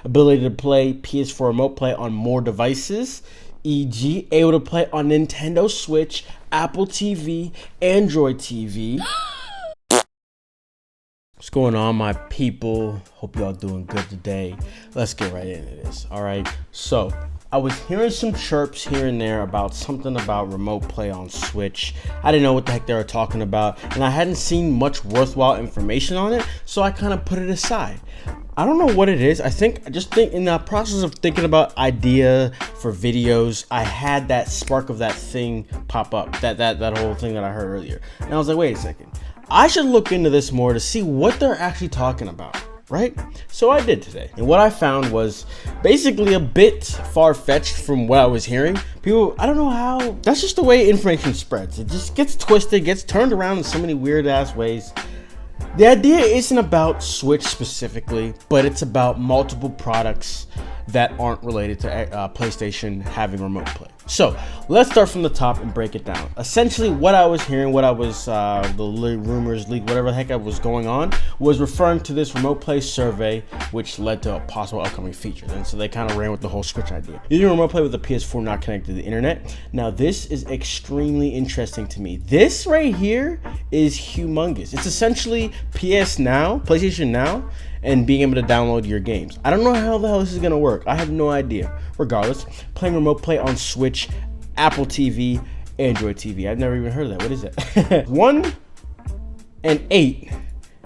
ability to play PS4 Remote Play on more devices, e.g. able to play on Nintendo Switch, Apple TV, Android TV. What's going on, my people? Hope y'all doing good today. Let's get right into this. All right, so I was hearing some chirps here and there about something about remote play on Switch. I didn't know what the heck they were talking about, and I hadn't seen much worthwhile information on it, so I kind of put it aside. I don't know what it is. I think in the process of thinking about idea for videos, I had that spark of that thing pop up, that whole thing that I heard earlier, and I was like, wait a second, I should look into this more to see what they're actually talking about, right? So I did today, and what I found was basically a bit far-fetched from what I was hearing. People, I don't know how, that's just the way information spreads. It just gets twisted, gets turned around in so many weird-ass ways. The idea isn't about Switch specifically, but it's about multiple products that aren't related to PlayStation having remote play. So let's start from the top and break it down. Essentially, what I was hearing, the rumors, leak, whatever the heck was going on, was referring to this remote play survey, which led to possible upcoming features. And so they kind of ran with the whole Switch idea. Using remote play with the PS4 not connected to the internet. Now, this is extremely interesting to me. This right here is humongous. It's essentially PS Now, PlayStation Now, and being able to download your games. I don't know how the hell this is gonna work. I have no idea. Regardless, playing remote play on Switch, Apple TV, Android TV. I've never even heard of that. What is that? 1 and 8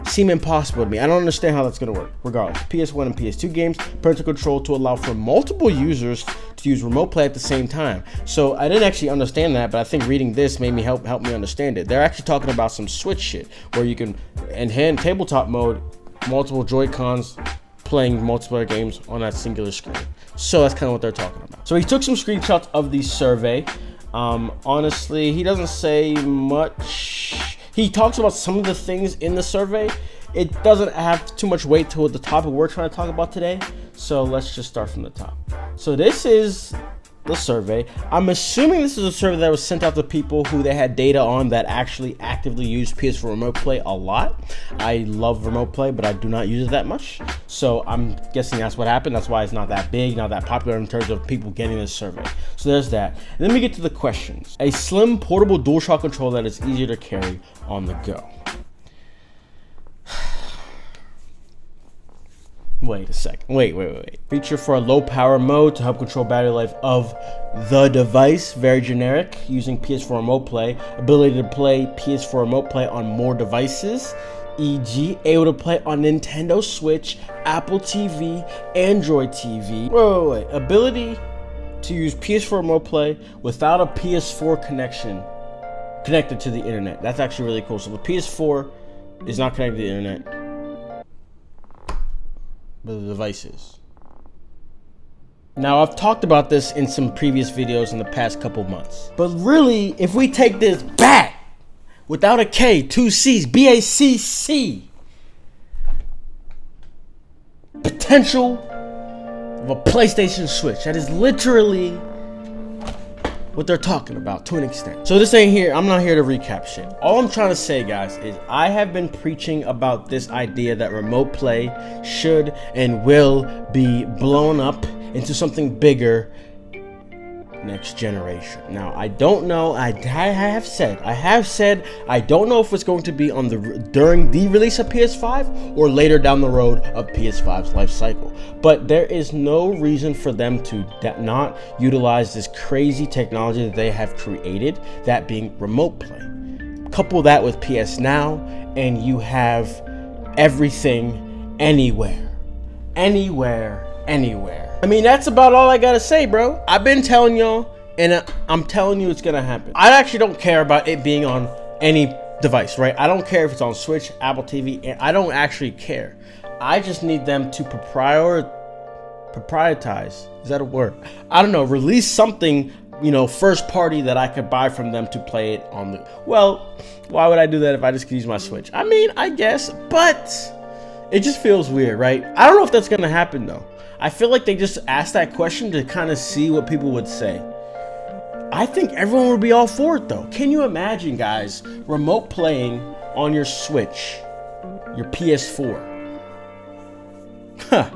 seem impossible to me. I don't understand how that's gonna work. Regardless, PS1 and PS2 games, parental control to allow for multiple users to use remote play at the same time. So I didn't actually understand that, but I think reading this made me help me understand it. They're actually talking about some Switch shit where you can, in hand tabletop mode, multiple Joy-Cons playing multiplayer games on that singular screen. So that's kind of what they're talking about. So he took some screenshots of the survey. Honestly, he doesn't say much. He talks about some of the things in the survey. It doesn't have too much weight to the topic we're trying to talk about today. So let's just start from the top. So this is the survey. I'm assuming this is a survey that was sent out to people who they had data on that actually actively use PS4 Remote Play a lot. I love Remote Play, but I do not use it that much. So I'm guessing that's what happened. That's why it's not that big, not that popular in terms of people getting this survey. So there's that. And then we get to the questions. A slim, portable DualShock controller that is easier to carry on the go. Wait a second. Wait. Feature for a low power mode to help control battery life of the device. Very generic. Using PS4 Remote Play. Ability to play PS4 Remote Play on more devices. E.g. able to play on Nintendo Switch, Apple TV, Android TV. Wait. Ability to use PS4 Remote Play without a PS4 connection connected to the internet. That's actually really cool. So the PS4 is not connected to the internet, but the devices. Now, I've talked about this in some previous videos in the past couple months, but really, if we take this back without a K, 2 C's, BACC, potential of a PlayStation Switch, that is literally what they're talking about to an extent. So this ain't here, I'm not here to recap shit. All I'm trying to say, guys, is I have been preaching about this idea that remote play should and will be blown up into something bigger next generation. Now, I don't know, I have said I don't know if it's going to be during the release of PS5 or later down the road of PS5's life cycle. But there is no reason for them to not utilize this crazy technology that they have created, that being remote play. Couple that with PS Now, and you have everything anywhere. I mean, that's about all I gotta say, bro. I've been telling y'all, and I'm telling you it's gonna happen. I actually don't care about it being on any device, right? I don't care if it's on Switch, Apple TV, and I don't actually care. I just need them to proprietize. Is that a word? I don't know. Release something, first party that I could buy from them to play it on the. Well, why would I do that if I just could use my Switch? I mean, I guess, but it just feels weird, right? I don't know if that's gonna happen though. I feel like they just asked that question to kind of see what people would say. I think everyone would be all for it though. Can you imagine, guys, remote playing on your Switch, your PS4? Huh.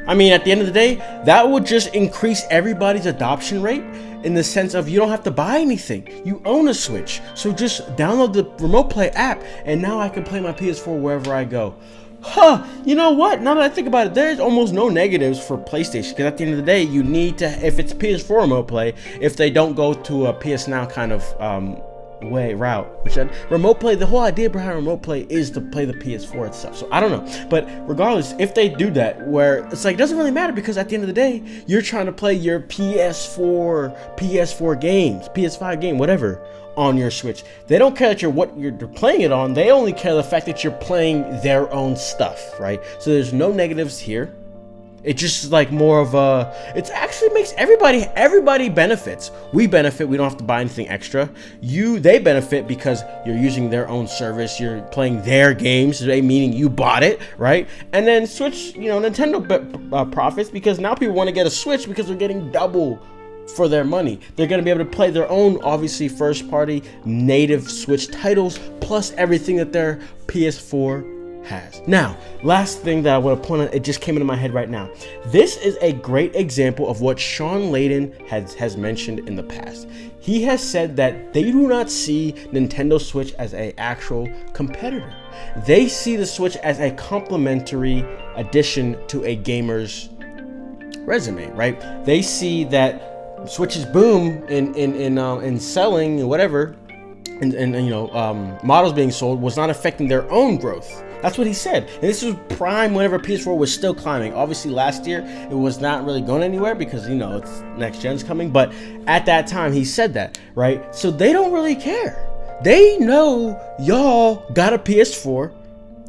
I mean, at the end of the day, that would just increase everybody's adoption rate in the sense of you don't have to buy anything. You own a Switch. So just download the Remote Play app, and now I can play my PS4 wherever I go. Huh, you know what? Now that I think about it, there's almost no negatives for PlayStation, because at the end of the day, you need to, if it's PS4 Remote Play, if they don't go to a PS Now kind of route, which Remote Play, the whole idea behind Remote Play is to play the PS4 itself. So I don't know, but regardless, if they do that, where it's like, it doesn't really matter, because at the end of the day, you're trying to play your PS4 games, PS5 game, whatever, on your Switch. They don't care that what you're playing it on. They only care the fact that you're playing their own stuff, right? So there's no negatives here. It just like more of a, it actually makes everybody benefits. We benefit, we don't have to buy anything extra. They benefit because you're using their own service, you're playing their games, meaning you bought it, right? And then Switch, Nintendo profits, because now people want to get a Switch because they're getting double for their money. They're going to be able to play their own, obviously, first party native Switch titles, plus everything that their PS4 has. Now, last thing that I want to point out, it just came into my head right now. This is a great example of what Shawn Layden has mentioned in the past. He has said that they do not see Nintendo Switch as an actual competitor. They see the Switch as a complementary addition to a gamer's resume, right? They see that Switch's boom in selling and whatever, and models being sold was not affecting their own growth. That's what he said. And this was prime whenever PS4 was still climbing. Obviously last year it was not really going anywhere because it's next gen's coming, but at that time he said that, right? So they don't really care. They know y'all got a PS4.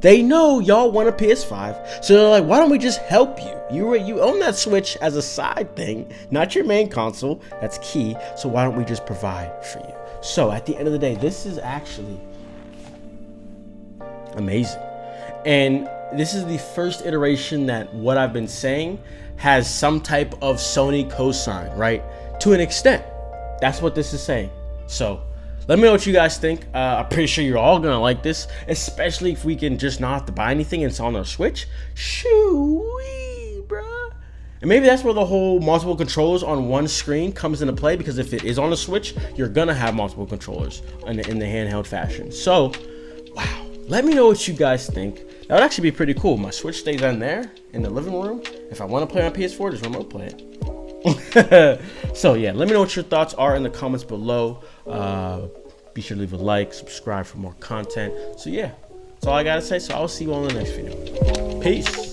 They know y'all want a PS5, so they're like, why don't we just help you? You own that Switch as a side thing, not your main console. That's key. So why don't we just provide for you? So at the end of the day, this is actually amazing. And this is the first iteration that what I've been saying has some type of Sony cosign, right? To an extent. That's what this is saying. So let me know what you guys think. I'm pretty sure you're all gonna like this, especially if we can just not have to buy anything and it's on our Switch. Shoo-wee, bruh. And maybe that's where the whole multiple controllers on one screen comes into play, because if it is on a Switch, you're gonna have multiple controllers in the handheld fashion. So, wow. Let me know what you guys think. That would actually be pretty cool. My Switch stays on there in the living room. If I want to play on PS4, just remote play it. So yeah, let me know what your thoughts are in the comments below. Be sure to leave a like, subscribe for more content. So yeah, that's all I gotta say. So I'll see you all in the next video. Peace.